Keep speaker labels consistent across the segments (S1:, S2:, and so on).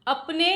S1: अपने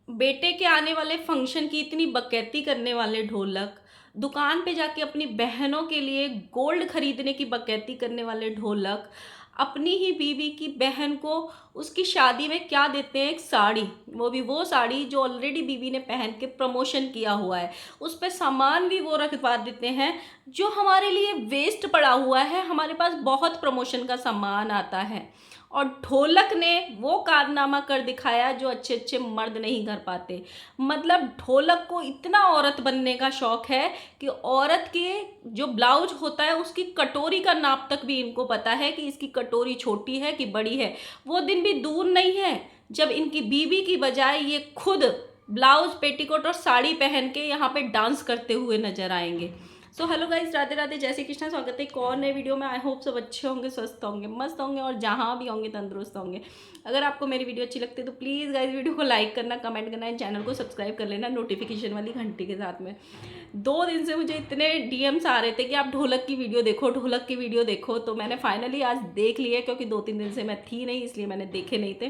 S1: बेटे के आने वाले फंक्शन की इतनी बकैती करने वाले ढोलक, दुकान पे जाके अपनी बहनों के लिए गोल्ड खरीदने की बकैती करने वाले ढोलक, अपनी ही बीवी की बहन को उसकी शादी में क्या देते हैं? एक साड़ी, वो भी वो साड़ी जो ऑलरेडी बीवी ने पहन के प्रमोशन किया हुआ है। उस पे सामान भी वो रखवा देते हैं जो हमारे लिए वेस्ट पड़ा हुआ है। हमारे पास बहुत प्रमोशन का सामान आता है और ढोलक ने वो कारनामा कर दिखाया जो अच्छे अच्छे मर्द नहीं कर पाते। मतलब ढोलक को इतना औरत बनने का शौक है कि औरत के जो ब्लाउज होता है उसकी कटोरी का नाप तक भी इनको पता है कि इसकी कटोरी छोटी है कि बड़ी है। वो दिन भी दूर नहीं है जब इनकी बीवी की बजाय ये खुद ब्लाउज, पेटीकोट और साड़ी पहन के यहाँ पे डांस करते हुए नजर आएंगे। So hello guys, Radhe Radhe, जय श्री कृष्णा। स्वागत है एक और नए वीडियो में। आई होप सब अच्छे होंगे, स्वस्थ होंगे, मस्त होंगे और जहाँ भी होंगे तंदुरुस्त होंगे। अगर आपको मेरी वीडियो अच्छी लगती है तो प्लीज़ गाइस वीडियो को लाइक करना, कमेंट करना, चैनल को सब्सक्राइब कर लेना नोटिफिकेशन वाली घंटी के साथ में। 2 दिन से मुझे इतने डीएम्स आ रहे थे कि आप ढोलक की वीडियो देखो, ढोलक की वीडियो देखो, तो मैंने फाइनली आज देख लिया क्योंकि 2-3 दिन से मैं थी नहीं, इसलिए मैंने देखे नहीं थे।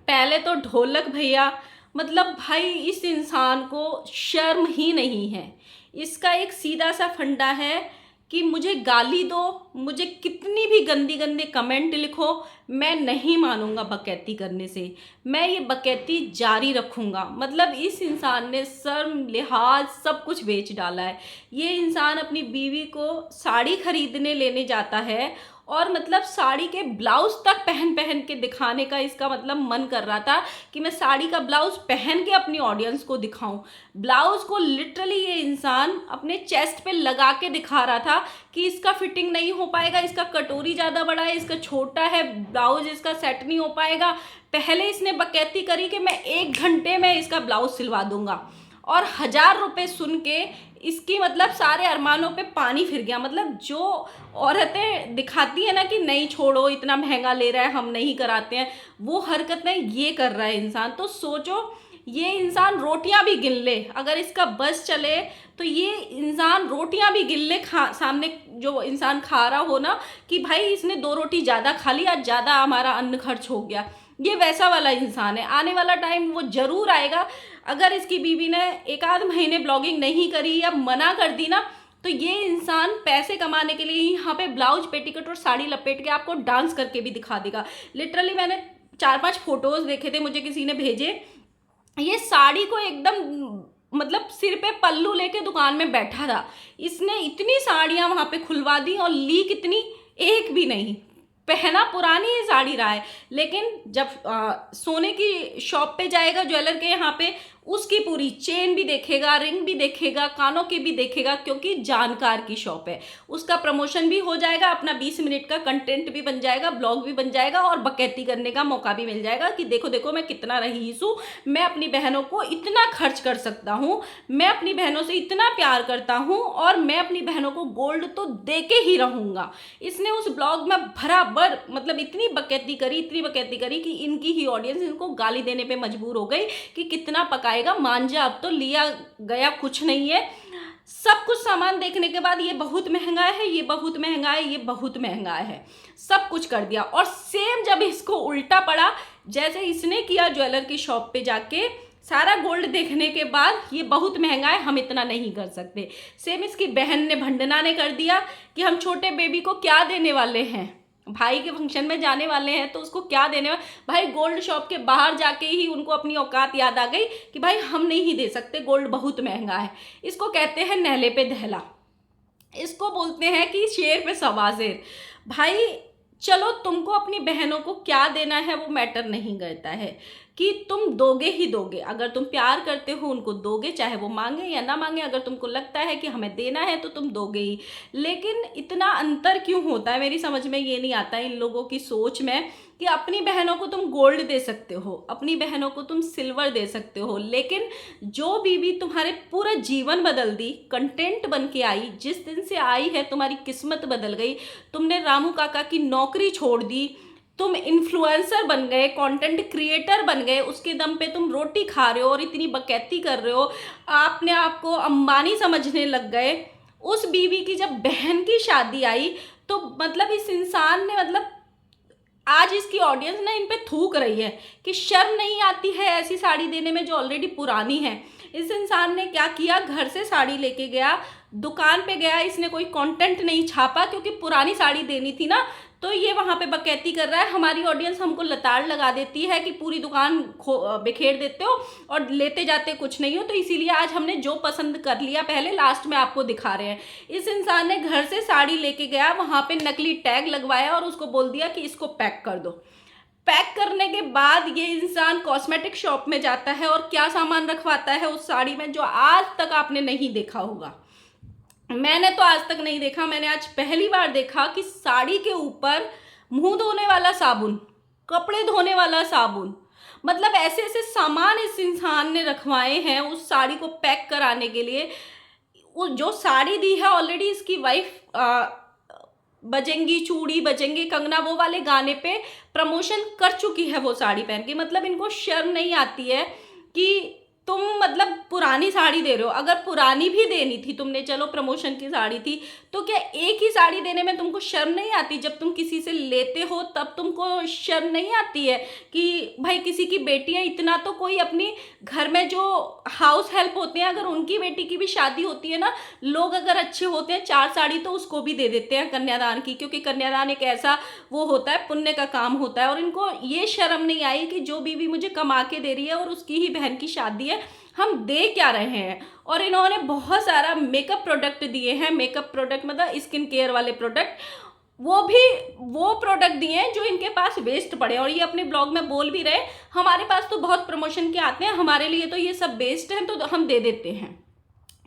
S1: पहले तो ढोलक भैया, मतलब भाई इस इंसान को शर्म ही नहीं है। इसका एक सीधा सा फंडा है कि मुझे गाली दो, मुझे कितनी भी गंदी गंदे कमेंट लिखो, मैं नहीं मानूंगा बकैती करने से। मैं ये बकैती जारी रखूंगा। मतलब इस इंसान ने शर्म लिहाज सब कुछ बेच डाला है। ये इंसान अपनी बीवी को साड़ी खरीदने लेने जाता है और मतलब साड़ी के ब्लाउज तक पहन पहन के दिखाने का इसका मतलब मन कर रहा था कि मैं साड़ी का ब्लाउज पहन के अपनी ऑडियंस को दिखाऊं। ब्लाउज को लिटरली ये इंसान अपने चेस्ट पे लगा के दिखा रहा था कि इसका फिटिंग नहीं हो पाएगा, इसका कटोरी ज़्यादा बड़ा है, इसका छोटा है, ब्लाउज इसका सेट नहीं हो पाएगा। पहले इसने बकैती करी कि मैं 1 घंटे में इसका ब्लाउज सिलवा दूंगा और 1000 रुपये सुन के इसकी मतलब सारे अरमानों पे पानी फिर गया। मतलब जो औरतें दिखाती है ना कि नहीं छोड़ो, इतना महंगा ले रहा है, हम नहीं कराते हैं, वो हरकतें ये कर रहा है इंसान। तो सोचो, ये इंसान रोटियां भी गिन ले, अगर इसका बस चले तो ये इंसान रोटियां भी गिन ले, सामने जो इंसान खा रहा हो ना कि भाई इसने 2 रोटी ज़्यादा खा ली, आज ज़्यादा हमारा अन्न खर्च हो गया। ये वैसा वाला इंसान है। आने वाला टाइम वो जरूर आएगा। अगर इसकी बीवी ने 1 आध महीने ब्लॉगिंग नहीं करी या मना कर दी ना, तो ये इंसान पैसे कमाने के लिए यहाँ पे ब्लाउज, पेटीकोट और साड़ी लपेट के आपको डांस करके भी दिखा देगा। लिटरली मैंने 4-5 फोटोज देखे थे, मुझे किसी ने भेजे। ये साड़ी को एकदम मतलब सिर पे पल्लू लेके दुकान में बैठा था। इसने इतनी साड़ियां वहां पे खुलवा दी और ली कितनी, एक भी नहीं। पहना पुरानी ही साड़ी रहा है, लेकिन जब सोने की शॉप पे जाएगा, ज्वेलर के यहाँ पे, उसकी पूरी चेन भी देखेगा, रिंग भी देखेगा, कानों की भी देखेगा, क्योंकि जानकार की शॉप है। उसका प्रमोशन भी हो जाएगा, अपना 20 मिनट का कंटेंट भी बन जाएगा, ब्लॉग भी बन जाएगा और बकैती करने का मौका भी मिल जाएगा कि देखो देखो मैं कितना रईस हूँ, मैं अपनी बहनों को इतना खर्च कर सकता हूँ, मैं अपनी बहनों से इतना प्यार करता हूँ और मैं अपनी बहनों को गोल्ड तो दे के ही रहूँगा। इसने उस ब्लॉग में बराबर मतलब इतनी बकैती करी, इतनी बकैती करी कि इनकी ही ऑडियंस इनको गाली देने पे मजबूर हो गई कि कितना पकाएगा, मान जा, अब तो लिया गया कुछ नहीं है। सब कुछ सामान देखने के बाद ये बहुत महंगा है, ये बहुत महंगा है, ये बहुत महंगा है, सब कुछ कर दिया। और सेम जब इसको उल्टा पड़ा, जैसे इसने किया ज्वेलर की शॉप पे जाके, सारा गोल्ड देखने के बाद ये बहुत महंगा है, हम इतना नहीं कर सकते। सेम इसकी बहन ने, भंडना ने कर दिया कि हम छोटे बेबी को क्या देने वाले हैं, भाई के फंक्शन में जाने वाले हैं तो उसको क्या देने वाले। भाई गोल्ड शॉप के बाहर जाके ही उनको अपनी औकात याद आ गई कि भाई हम नहीं दे सकते, गोल्ड बहुत महंगा है। इसको कहते हैं नहले पे दहला, इसको बोलते हैं कि शेर पे सवा शेर। भाई चलो, तुमको अपनी बहनों को क्या देना है वो मैटर नहीं करता है कि तुम दोगे ही दोगे। अगर तुम प्यार करते हो उनको दोगे, चाहे वो मांगे या ना मांगे। अगर तुमको लगता है कि हमें देना है तो तुम दोगे ही। लेकिन इतना अंतर क्यों होता है, मेरी समझ में ये नहीं आता इन लोगों की सोच में कि अपनी बहनों को तुम गोल्ड दे सकते हो, अपनी बहनों को तुम सिल्वर दे सकते हो, लेकिन जो बीवी तुम्हारे पूरा जीवन बदल दी, कंटेंट बन के आई, जिस दिन से आई है तुम्हारी किस्मत बदल गई। तुमने रामू काका की नौकरी छोड़ दी, तुम इन्फ्लुएंसर बन गए, कंटेंट क्रिएटर बन गए, उसके दम पे तुम रोटी खा रहे हो और इतनी बकैती कर रहे हो, आपने आपको अंबानी समझने लग गए। उस बीवी की जब बहन की शादी आई तो मतलब इस इंसान ने मतलब आज इसकी ऑडियंस ना इन पे थूक रही है कि शर्म नहीं आती है ऐसी साड़ी देने में जो ऑलरेडी पुरानी है। इस इंसान ने क्या किया, घर से साड़ी लेके गया, दुकान पे गया, इसने कोई कंटेंट नहीं छापा क्योंकि पुरानी साड़ी देनी थी ना, तो ये वहां पे बकैती कर रहा है। हमारी ऑडियंस हमको लताड़ लगा देती है कि पूरी दुकान बिखेर देते हो और लेते जाते कुछ नहीं हो, तो इसीलिए आज हमने जो पसंद कर लिया पहले लास्ट में आपको दिखा रहे हैं। इस इंसान ने घर से साड़ी लेके गया, वहां पे नकली टैग लगवाया और उसको बोल दिया कि इसको पैक कर दो। पैक करने के बाद ये इंसान कॉस्मेटिक शॉप में जाता है और क्या सामान रखवाता है उस साड़ी में जो आज तक आपने नहीं देखा होगा। मैंने तो आज तक नहीं देखा, मैंने आज पहली बार देखा कि साड़ी के ऊपर मुंह धोने वाला साबुन, कपड़े धोने वाला साबुन, मतलब ऐसे ऐसे सामान इस इंसान ने रखवाए हैं उस साड़ी को पैक कराने के लिए। वो जो साड़ी दी है ऑलरेडी इसकी वाइफ बजेंगी चूड़ी बजेंगे कंगना वो वाले गाने पे प्रमोशन कर चुकी है वो साड़ी पहन के। मतलब इनको शर्म नहीं आती है कि तुम मतलब पुरानी साड़ी दे रहे हो। अगर पुरानी भी देनी थी तुमने, चलो प्रमोशन की साड़ी थी, तो क्या एक ही साड़ी देने में तुमको शर्म नहीं आती? जब तुम किसी से लेते हो तब तुमको शर्म नहीं आती है कि भाई किसी की बेटी है, इतना तो कोई अपनी घर में जो हाउस हेल्प होते हैं, अगर उनकी बेटी की भी शादी होती है ना, लोग अगर अच्छे होते हैं 4 साड़ी तो उसको भी दे देते हैं कन्यादान की, क्योंकि कन्यादान एक ऐसा वो होता है, पुण्य का काम होता है। और इनको ये शर्म नहीं आई कि जो बीवी मुझे कमा के दे रही है और उसकी ही बहन की शादी है, हम दे क्या रहे हैं। और इन्होंने बहुत सारा मेकअप प्रोडक्ट दिए हैं, मेकअप प्रोडक्ट मतलब स्किन केयर वाले प्रोडक्ट, वो भी वो प्रोडक्ट दिए हैं जो इनके पास वेस्ट पड़े। और ये अपने ब्लॉग में बोल भी रहे हमारे पास तो बहुत प्रमोशन के आते हैं, हमारे लिए तो ये सब वेस्ट हैं, तो हम दे देते हैं।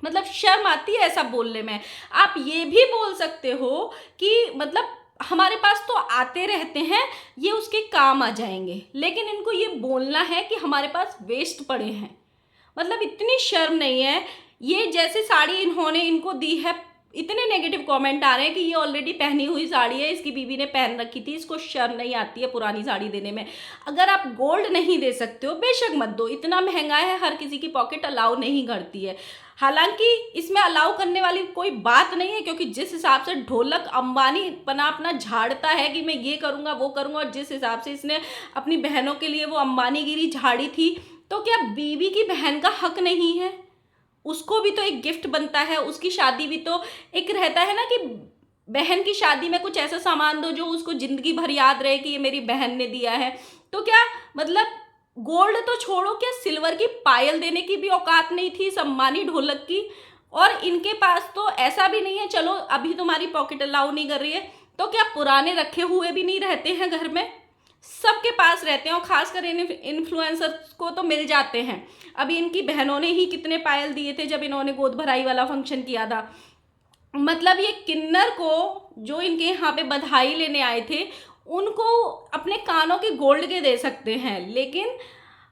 S1: मतलब शर्म आती है ऐसा बोलने में। आप ये भी बोल सकते हो कि मतलब हमारे पास तो आते रहते हैं, ये उसके काम आ जाएंगे, लेकिन इनको ये बोलना है कि हमारे पास वेस्ट पड़े हैं। मतलब इतनी शर्म नहीं है। ये जैसे साड़ी इन्होंने इनको दी है, इतने नेगेटिव कमेंट आ रहे हैं कि ये ऑलरेडी पहनी हुई साड़ी है, इसकी बीवी ने पहन रखी थी, इसको शर्म नहीं आती है पुरानी साड़ी देने में। अगर आप गोल्ड नहीं दे सकते हो बेशक मत दो, इतना महंगा है, हर किसी की पॉकेट अलाउ नहीं करती है। हालांकि इसमें अलाउ करने वाली कोई बात नहीं है, क्योंकि जिस हिसाब से ढोलक अंबानी पना अपना झाड़ता है कि मैं ये करूँगा वो करूँगा, और जिस हिसाब से इसने अपनी बहनों के लिए वो अंबानीगिरी झाड़ी थी, तो क्या बीवी की बहन का हक नहीं है? उसको भी तो एक गिफ्ट बनता है, उसकी शादी भी तो एक रहता है ना कि बहन की शादी में कुछ ऐसा सामान दो जो उसको जिंदगी भर याद रहे कि ये मेरी बहन ने दिया है। तो क्या मतलब गोल्ड तो छोड़ो, क्या सिल्वर की पायल देने की भी औकात नहीं थी इस अंबानी ढोलक की? और इनके पास तो ऐसा भी नहीं है, चलो अभी तुम्हारी पॉकेट अलाउ नहीं कर रही है, तो क्या पुराने रखे हुए भी नहीं रहते हैं घर में? सबके पास रहते हैं, और खासकर इन्फ्लुएंसर्स को तो मिल जाते हैं। अभी इनकी बहनों ने ही कितने पायल दिए थे जब इन्होंने गोद भराई वाला फंक्शन किया था। मतलब ये किन्नर को जो इनके यहाँ पे बधाई लेने आए थे उनको अपने कानों के गोल्ड के दे सकते हैं, लेकिन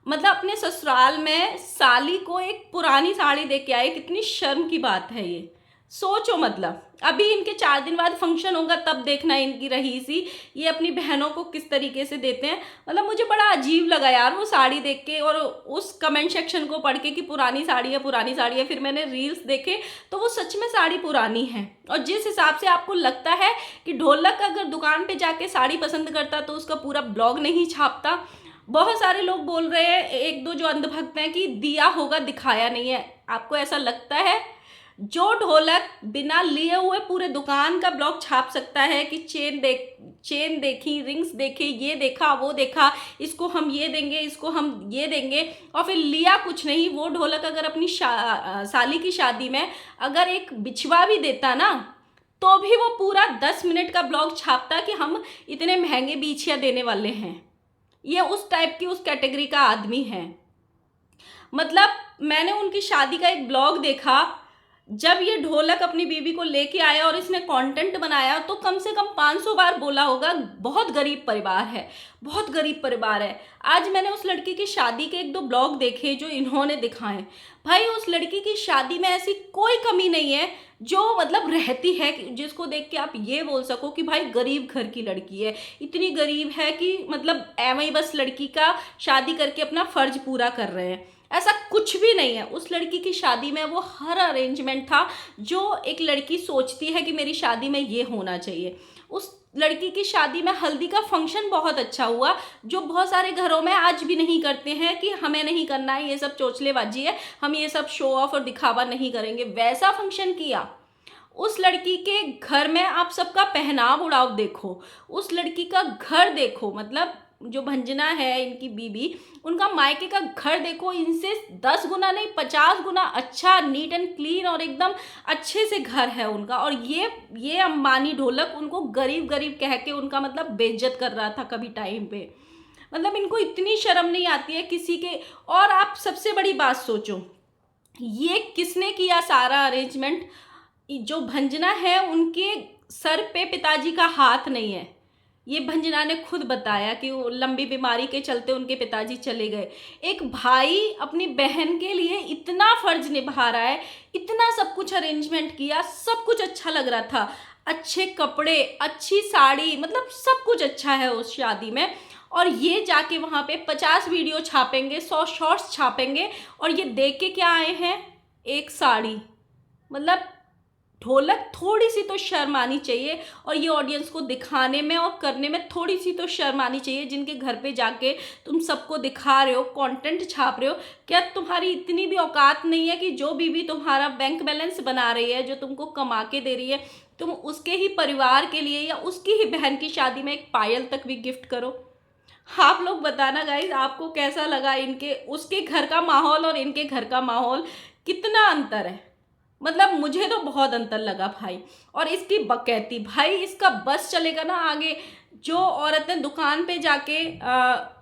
S1: मतलब अपने ससुराल में साली को एक पुरानी साड़ी दे के आए, कितनी शर्म की बात है ये। सोचो, मतलब अभी इनके 4 दिन बाद फंक्शन होगा तब देखना इनकी रईसी ये अपनी बहनों को किस तरीके से देते हैं। मतलब मुझे बड़ा अजीब लगा यार वो साड़ी देख के, और उस कमेंट सेक्शन को पढ़ के कि पुरानी साड़ी है पुरानी साड़ी है। फिर मैंने रील्स देखे तो वो सच में साड़ी पुरानी है। और जिस हिसाब से आपको लगता है कि ढोलक अगर दुकान पे जाके साड़ी पसंद करता तो उसका पूरा ब्लॉग नहीं छापता। बहुत सारे लोग बोल रहे हैं, 1-2 जो अंधभक्त हैं, कि दिया होगा दिखाया नहीं है। आपको ऐसा लगता है? जो ढोलक बिना लिए हुए पूरे दुकान का ब्लॉग छाप सकता है कि चेन देखी, रिंग्स देखे, ये देखा वो देखा, इसको हम ये देंगे, इसको हम ये देंगे, और फिर लिया कुछ नहीं, वो ढोलक अगर अपनी साली की शादी में अगर एक बिछवा भी देता ना, तो भी वो पूरा 10 मिनट का ब्लॉग छापता कि हम इतने महंगे बिछिया देने वाले हैं। ये उस टाइप की उस कैटेगरी का आदमी है। मतलब मैंने उनकी शादी का एक ब्लॉग देखा, जब ये ढोलक अपनी बीवी को लेके आया और इसने कंटेंट बनाया तो कम से कम 500 बार बोला होगा बहुत गरीब परिवार है, बहुत गरीब परिवार है। आज मैंने उस लड़की की शादी के 1-2 ब्लॉग देखे जो इन्होंने दिखाए। भाई उस लड़की की शादी में ऐसी कोई कमी नहीं है जो मतलब रहती है जिसको देख के आप ये बोल सको कि भाई गरीब घर की लड़की है। इतनी गरीब है कि मतलब एवं ही बस लड़की का शादी करके अपना फर्ज पूरा कर रहे हैं, ऐसा कुछ भी नहीं है। उस लड़की की शादी में वो हर अरेंजमेंट था जो एक लड़की सोचती है कि मेरी शादी में ये होना चाहिए। उस लड़की की शादी में हल्दी का फंक्शन बहुत अच्छा हुआ, जो बहुत सारे घरों में आज भी नहीं करते हैं कि हमें नहीं करना है, ये सब चोचलेबाजी है, हम ये सब शो ऑफ और दिखावा नहीं करेंगे, वैसा फंक्शन किया। उस लड़की के घर में आप सबका पहनाव उड़ाव देखो, उस लड़की का घर देखो, मतलब जो भंजना है इनकी बीबी, उनका मायके का घर देखो, इनसे 10 गुना नहीं 50 गुना अच्छा, नीट एंड क्लीन और एकदम अच्छे से घर है उनका। और ये अंबानी ढोलक उनको गरीब गरीब कह के उनका मतलब बेइज्जत कर रहा था कभी टाइम पे। मतलब इनको इतनी शर्म नहीं आती है किसी के। और आप सबसे बड़ी बात सोचो, ये किसने किया सारा अरेंजमेंट? जो भंजना है उनके सर पे पिताजी का हाथ नहीं है, ये भंजना ने खुद बताया कि वो लंबी बीमारी के चलते उनके पिताजी चले गए। एक भाई अपनी बहन के लिए इतना फर्ज निभा रहा है, इतना सब कुछ अरेंजमेंट किया, सब कुछ अच्छा लग रहा था, अच्छे कपड़े, अच्छी साड़ी, मतलब सब कुछ अच्छा है उस शादी में। और ये जाके वहाँ पे 50 वीडियो छापेंगे, 100 शॉर्ट्स छापेंगे, और ये देख के क्या आए हैं? एक साड़ी। मतलब ढोलक थोड़ी सी तो शर्म आनी चाहिए, और ये ऑडियंस को दिखाने में और करने में थोड़ी सी तो शर्म आनी चाहिए। जिनके घर पे जाके तुम सबको दिखा रहे हो, कंटेंट छाप रहे हो, क्या तुम्हारी इतनी भी औकात नहीं है कि जो बीवी तुम्हारा बैंक बैलेंस बना रही है, जो तुमको कमा के दे रही है, तुम उसके ही परिवार के लिए या उसकी ही बहन की शादी में एक पायल तक भी गिफ्ट करो? आप लोग बताना गाइज, आपको कैसा लगा? इनके उसके घर का माहौल और इनके घर का माहौल कितना अंतर है? मतलब मुझे तो बहुत अंतर लगा भाई। और इसकी बकैती, भाई इसका बस चलेगा ना आगे। जो औरतें दुकान पे जाके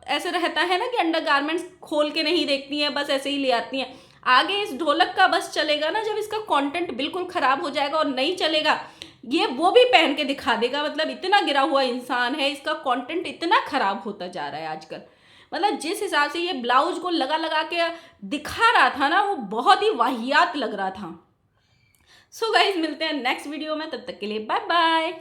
S1: ऐसे रहता है ना कि अंडरगारमेंट्स खोल के नहीं देखती हैं, बस ऐसे ही ले आती हैं, आगे इस ढोलक का बस चलेगा ना, जब इसका कंटेंट बिल्कुल खराब हो जाएगा और नहीं चलेगा, ये वो भी पहन के दिखा देगा। मतलब इतना गिरा हुआ इंसान है, इसका कंटेंट इतना खराब होता जा रहा है आजकल। मतलब जिस हिसाब से ये ब्लाउज को लगा लगा के दिखा रहा था ना, वो बहुत ही वाहियात लग रहा था। सो गाइज, मिलते हैं नेक्स्ट वीडियो में, तब तक के लिए बाय बाय।